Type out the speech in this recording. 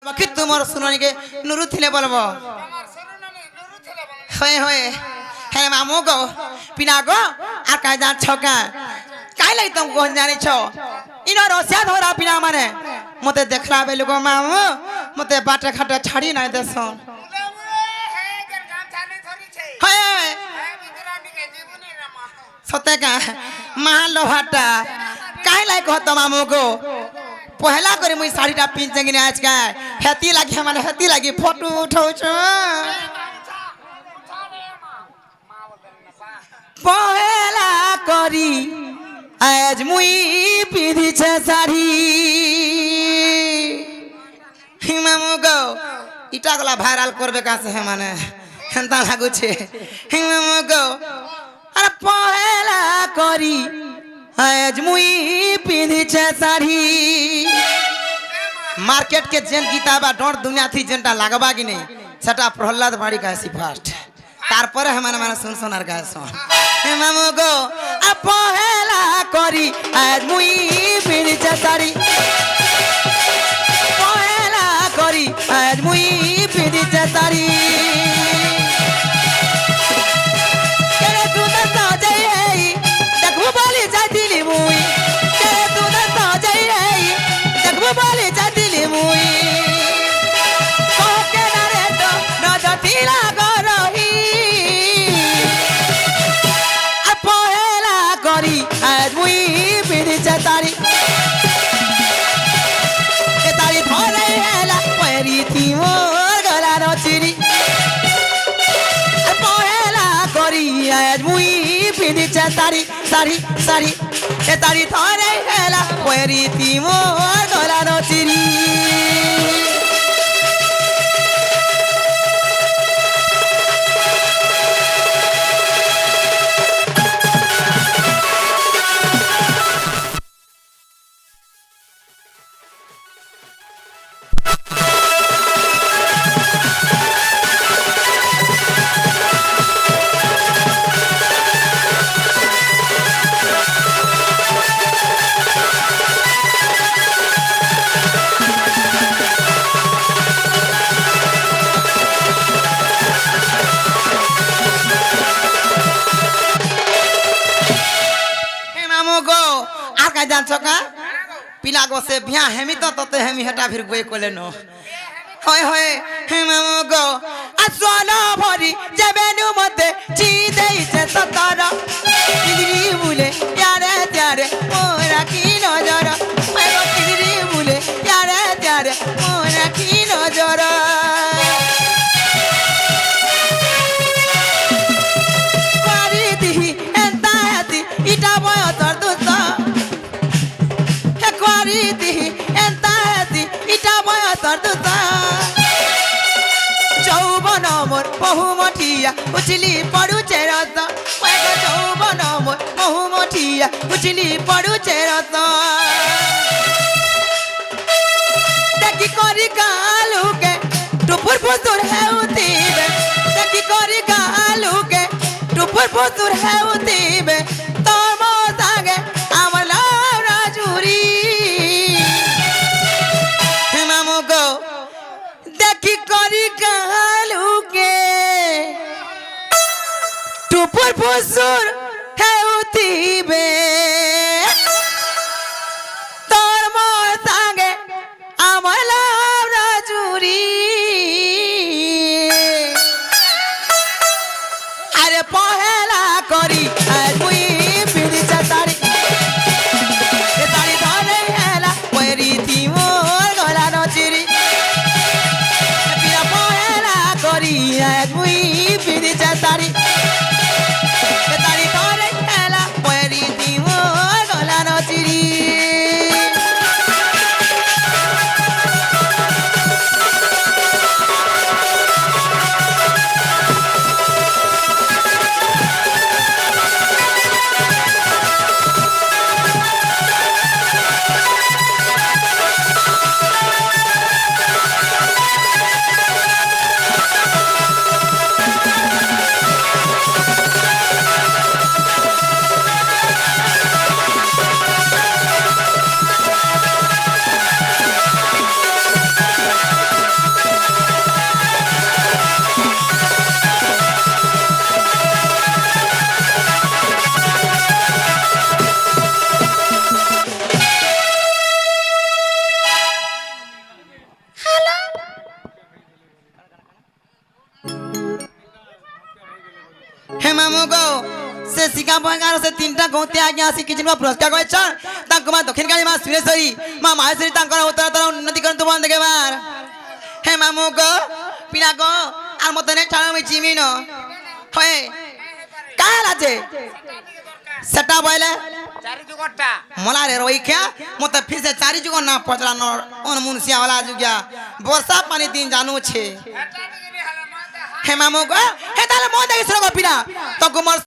বাকি তোমার শুনানি কে নুরু থিলে বলবো হয়ে হয়ে হ্যাঁ মামু গো পিনা গো আর কাই জান ছকা কাই লাই তুম কোন জানি ছ ইনো রসিয়া ধরা পিনা মানে মতে দেখলা বেলু গো মামু মতে বাটে খাটে ছাড়ি নাই দেছন হ্যাঁ সতে কা মালো ভাটা কাই লাই কহ তো মামু গো पहला करे मुई साड़ीटा पिन जंगिने आज का हेती लागी माने हेती लागी फोटो उठाउछ पहला करी आज मुई पिधी छ साड़ी हिमामु गो इटा गला भाइरल करबे कासे है माने हेंता लागु छे हिमामु गो अरे पहला करी आज मुई पिंधी छे साड़ी मार्केट के जेन गीता बा डोंट दुनिया थी जेनटा लागबा कि नहीं सेटा प्रहलाद भाड़ी का सी फास्ट तार पर है माने माने सुन सुनार का सुन हे मामू गो आ पहला करी आज मुई पिंधी छे साड़ी पहला करी आज मुई पिंधी छे साड़ी तारी तारी धरे हेला परी थी मोर गला नचिरी पहेला करी आज मुई पिंधी छे साड़ी साड़ी साड़ी ए तारी धरे हेला परी थी मोर गला नचिरी पिला गो से बिया हेमी तो तते हेमी हटा फिर गोय कोले नो होय होय हे मामू गो आ सोना भरी जेबेनु मते ची देई से ततारा तिरी बुले यारे त्यारे मोरा की नजर मैं गो तिरी बुले यारे त्यारे मोरा की नजर पारी दिही एंता हती इटा बय तर दुता चौबन मोर बहुमठिया उछली पड़ू चेरत चौबन मोर बहुमठिया उछली पड़ू चेरत देखी करी कालू के टुपुर पुतुर है उतीबे देखी करी कालू के टुपुर पुतुर है उतीबे तोर मो संगे आमला राजुरी मामू गो देखी करी कालू के टुपुर पुसुर है उतीबे तोर मोर संगे आमला राजुरी अरे पहला करी आज मुई पिंधी छे साड़ी तारी धरे हेला परी थी मोर गला नचिरी आज मुई पिंधी छे साड़ी तारी धरे हेला परी थी শিকা বঙ্গার সে তিনটা গৌতে আগে আসি কিছু পুরস্কার করেছেন তাঙ্ক মা দক্ষিণ কালী মা সুরেশ্বরী মা মাহেশ্বরী তাঙ্কর উত্তরতর উন্নতি করন্তু বন্ধ দেখবার হে মামু গো পিনা গো আর মতো নে ছাড়া আমি চিমি ন হয় কার আছে সেটা বলে চারি যুগটা মলারে রইখ্যা মতো ফিসে চারি যুগ না পচলানো অন মুনসিয়া वाला जुगिया বর্ষা পানি দিন জানুছে হে মামু গো হে তাহলে মন দেখি শুনো পিনা তো কুমার